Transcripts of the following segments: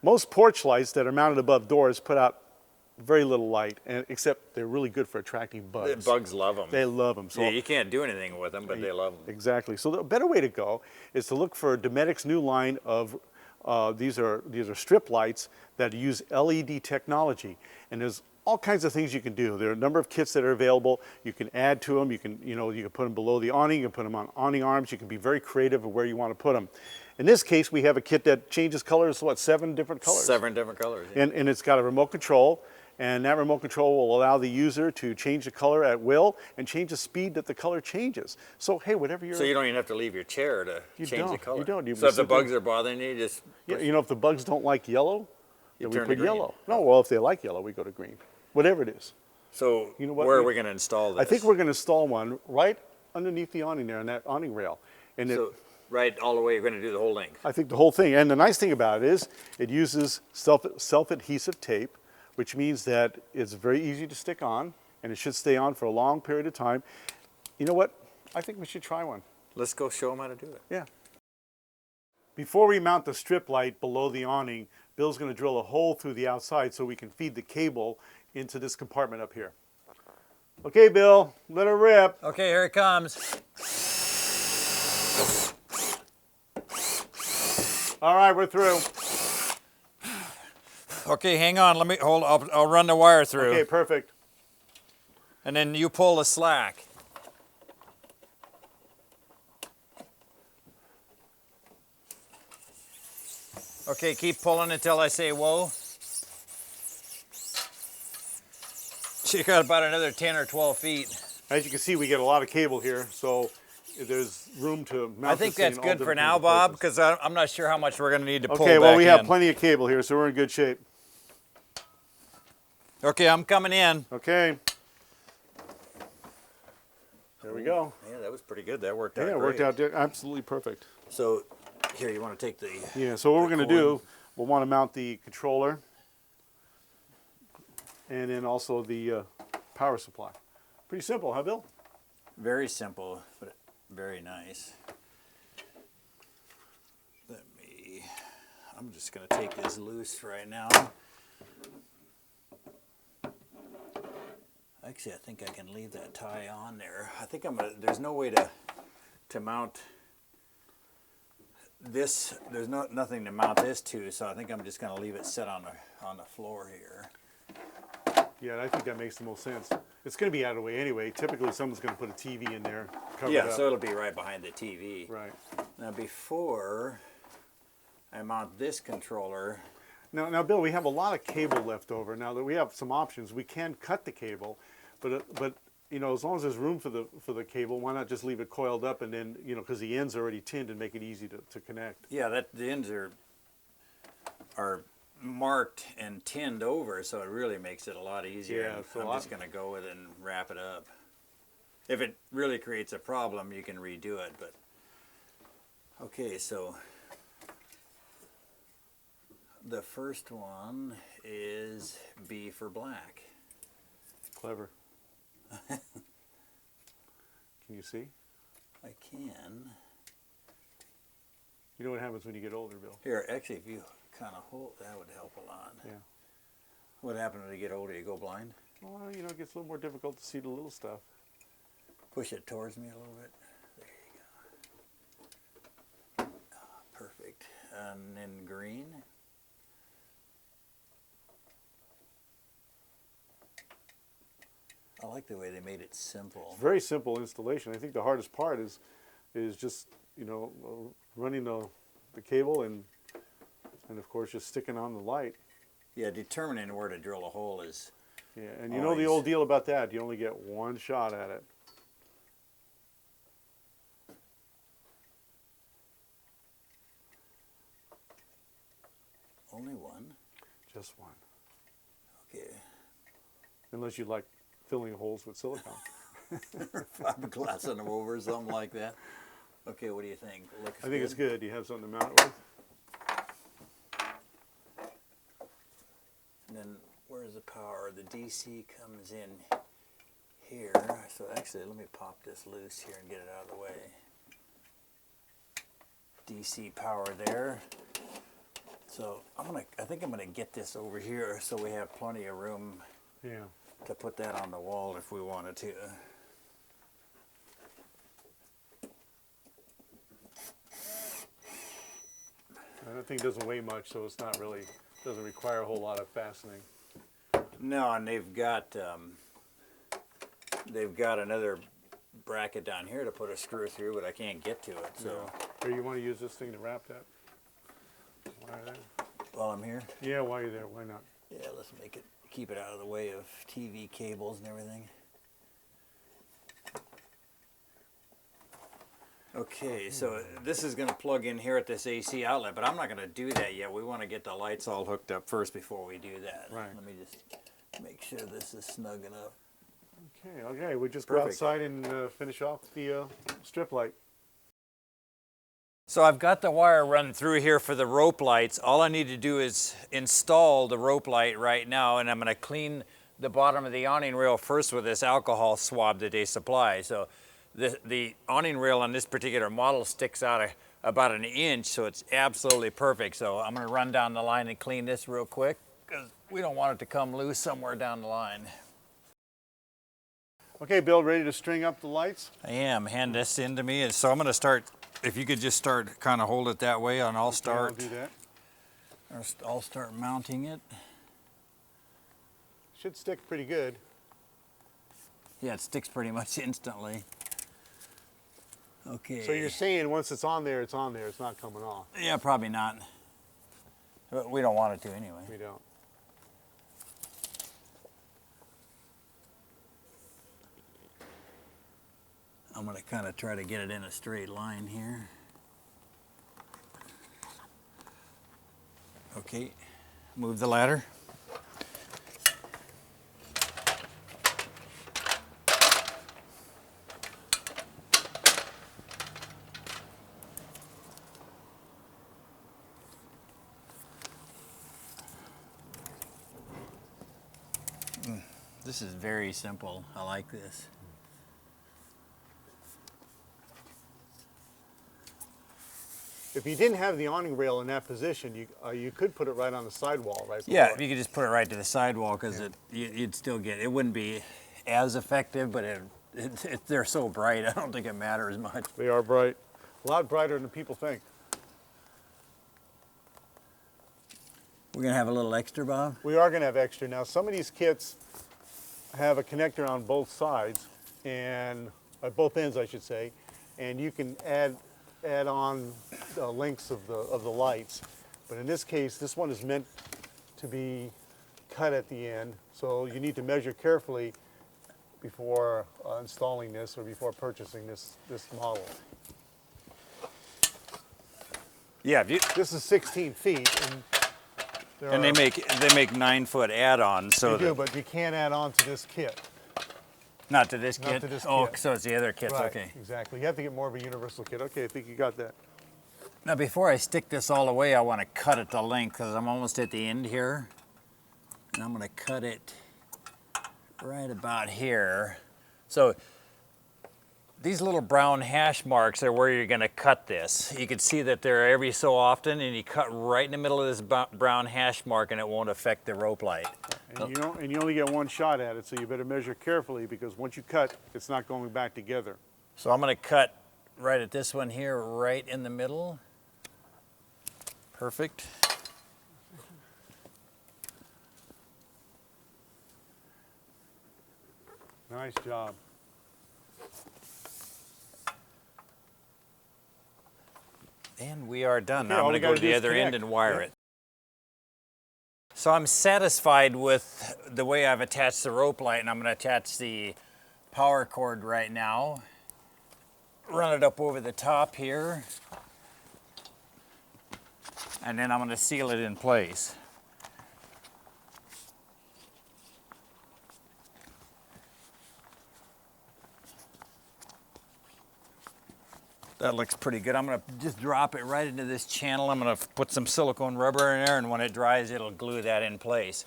Most porch lights that are mounted above doors put out very little light, and except they're really good for attracting bugs. The bugs love them. They love them. So yeah, you can't do anything with them, but they love them. Exactly. So the better way to go is to look for Dometic's new line of these are strip lights that use LED technology, and there's all kinds of things you can do. There are a number of kits that are available. You can add to them. You can put them below the awning. You can put them on awning arms. You can be very creative of where you want to put them. In this case, we have a kit that changes colors. What, 7 different colors? 7 different colors. Yeah. And it's got a remote control. And that remote control will allow the user to change the color at will and change the speed that the color changes. So, hey, whatever you're... So you don't even have to leave your chair to change the color? You don't. So if the bugs are bothering you, just... Yeah, you know, if the bugs don't like yellow, then we put yellow. No, well, if they like yellow, we go to green. Whatever it is. So you know what, where are we going to install this? I think we're going to install one right underneath the awning there, on that awning rail. And so right all the way, you're going to do the whole length? I think the whole thing. And the nice thing about it is it uses self-adhesive tape, which means that it's very easy to stick on, and it should stay on for a long period of time. You know what? I think we should try one. Let's go show them how to do it. Yeah. Before we mount the strip light below the awning, Bill's going to drill a hole through the outside so we can feed the cable into this compartment up here. Okay, Bill, let her rip. Okay, here it comes. All right, we're through. Okay, hang on. Let me hold. I'll run the wire through. Okay, perfect. And then you pull the slack. Okay, keep pulling until I say whoa. You got about another 10 or 12 feet. As you can see, we get a lot of cable here, so there's room to mount. I think that's good for now, Bob, because I'm not sure how much we're going to need to pull back in. Okay, well, we have plenty of cable here, so we're in good shape. Okay, I'm coming in. Okay. There we go. Yeah, that was pretty good. That worked out great. Yeah, it worked out absolutely perfect. So here, you want to take the... Yeah, so what we're going to do, we'll want to mount the controller and then also the power supply. Pretty simple, huh, Bill? Very simple, but very nice. I'm just going to take this loose right now. Actually, I think I can leave that tie on there. I think there's no way to mount this. There's nothing to mount this to, so I think I'm just going to leave it set on the floor here. Yeah, I think that makes the most sense. It's going to be out of the way anyway. Typically, someone's going to put a TV in there. Yeah, so it'll be right behind the TV. Right. Now, before I mount this controller... Now, Bill, we have a lot of cable left over. Now that we have some options, we can cut the cable, but you know, as long as there's room for the cable, why not just leave it coiled up and then, you know, because the ends are already tinned and make it easy to connect. Yeah, the ends are marked and tinned over, so it really makes it a lot easier. Yeah, so I'm just going to go with it and wrap it up. If it really creates a problem, you can redo it. But okay, so the first one is B for black. Clever. Can you see? I can. You know what happens when you get older, Bill? Here, actually, if you kind of hold, that would help a lot. Yeah. What happens when you get older? You go blind? Well, you know, it gets a little more difficult to see the little stuff. Push it towards me a little bit. There you go. Oh, perfect. And then green. I like the way they made it simple. It's very simple installation. I think the hardest part is just, you know, running the cable and of course just sticking on the light. Yeah, determining where to drill a hole is... Yeah, and you know the old deal about that, you only get one shot at it. Only one? Just one. Okay. Unless you like filling holes with silicone. Fiberglass on them over, something like that. Okay, what do you think? Looks I think it's good. You have something to mount it with. And then where's the power? The DC comes in here. So actually, let me pop this loose here and get it out of the way. DC power there. So I think I'm gonna get this over here so we have plenty of room Yeah. to put that on the wall if we wanted to. That thing doesn't weigh much, so it's not really, doesn't require a whole lot of fastening. No, and they've got another bracket down here to put a screw through, but I can't get to it. So Or you want to use this thing to wrap that wire there? while I'm here, Yeah, while you're there, why not? yeah, let's keep it out of the way of TV cables and everything. Okay, so this is going to plug in here at this AC outlet, but I'm not going to do that yet. We want to get the lights all hooked up first before we do that. Right. Let me just make sure this is snug enough. Okay, we just go Perfect. outside and finish off the strip light. So I've got the wire run through here for the rope lights. All I need to do is install the rope light right now, and I'm going to clean the bottom of the awning rail first with this alcohol swab that they supply. So the awning rail on this particular model sticks out about an inch, so it's absolutely perfect. So I'm going to run down the line and clean this real quick because we don't want it to come loose somewhere down the line. Okay, Bill, ready to string up the lights? I am. Hand this in to me. And so I'm going to start, if you could just start, kind of hold it that way, and I'll start. Okay, I'll do that. I'll start mounting it. Should stick pretty good. Yeah, it sticks pretty much instantly. Okay. So you're saying once it's on there, it's on there. It's not coming off. Yeah, probably not. But we don't want it to anyway. We don't. I'm going to kind of try to get it in a straight line here. Okay, move the ladder. This is very simple. I like this. If you didn't have the awning rail in that position, you could put it right on the sidewall, right? Yeah, below it. you could just put it right to the sidewall because you'd still get, it wouldn't be as effective, but they're so bright, I don't think it matters much. They are bright. A lot brighter than people think. We're gonna have a little extra, Bob? We are going to have extra. Now, some of these kits have a connector on both sides, and at both ends, I should say, and you can add on lengths of the lights. But in this case, this one is meant to be cut at the end, so you need to measure carefully before installing this or before purchasing this model. Yeah, This is 16 feet, and they make 9-foot add-ons, so you do, but you can't add on to this kit. not to this Not kit. to this oh, kit. so it's the other kits. Right, Okay. exactly. You have to get more of a universal kit. Okay, I think you got that. Now, before I stick this all the way, I want to cut it to length because I'm almost at the end here, and I'm going to cut it right about here. So these little brown hash marks are where you're going to cut this. You can see that they're every so often, and you cut right in the middle of this brown hash mark, and it won't affect the rope light. And you only get one shot at it, so you better measure carefully because once you cut, it's not going back together. So I'm going to cut right at this one here, right in the middle. Perfect. Nice job. And we are done. Okay, Now I'm all going we to go gotta to do the is other end connect. and wire Yep. it. So I'm satisfied with the way I've attached the rope light, and I'm going to attach the power cord right now. Run it up over the top here. And then I'm going to seal it in place. That looks pretty good. I'm going to just drop it right into this channel. I'm going to put some silicone rubber in there, and when it dries, it'll glue that in place.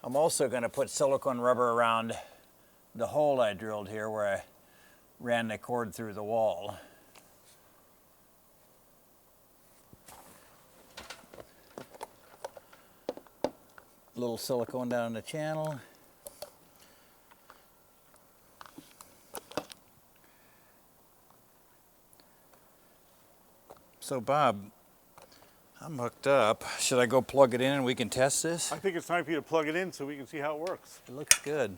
I'm also going to put silicone rubber around the hole I drilled here where I ran the cord through the wall. little silicone down in the channel. So Bob, I'm hooked up. Should I go plug it in and we can test this? I think it's time for you to plug it in so we can see how it works. It looks good.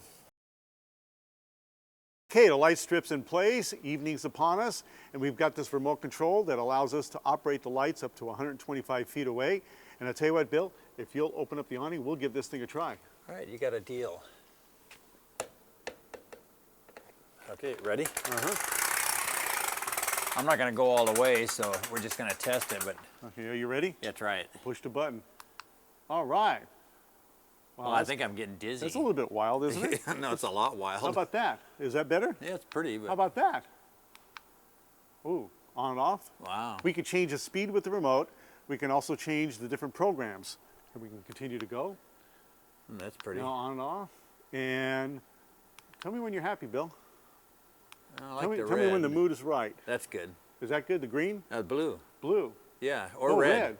Okay, the light strip's in place, evening's upon us, and we've got this remote control that allows us to operate the lights up to 125 feet away. And I'll tell you what, Bill, if you'll open up the awning, we'll give this thing a try. All right, you got a deal. Okay, ready? I'm not gonna go all the way, so we're just gonna test it, but. Okay, are you ready? Yeah, try it. Push the button. All right. Well, I think I'm getting dizzy. That's a little bit wild, isn't it? No, it's a lot wild. How about that? Is that better? Yeah, it's pretty, but. How about that? Ooh, on and off. Wow. We can change the speed with the remote. We can also change the different programs. And we can continue to go. That's pretty. Now on and off. And tell me when you're happy, Bill. I like Tell me, the tell red. me when the mood is right. That's good. Is that good? The green? Blue. Blue. Yeah, or Oh, red.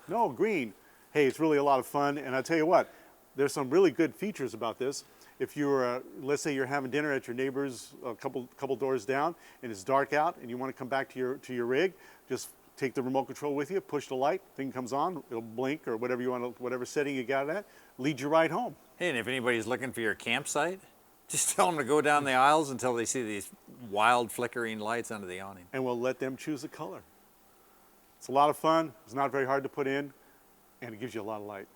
No, green. Hey, it's really a lot of fun. And I'll tell you what, there's some really good features about this. If you're, let's say you're having dinner at your neighbor's a couple doors down and it's dark out and you want to come back to your rig, just take the remote control with you, push the light, thing comes on, it'll blink or whatever you want, whatever setting you got it at, lead you right home. Hey, and if anybody's looking for your campsite, just tell them to go down the aisles until they see these wild flickering lights under the awning. And we'll let them choose a color. It's a lot of fun. It's not very hard to put in, and it gives you a lot of light.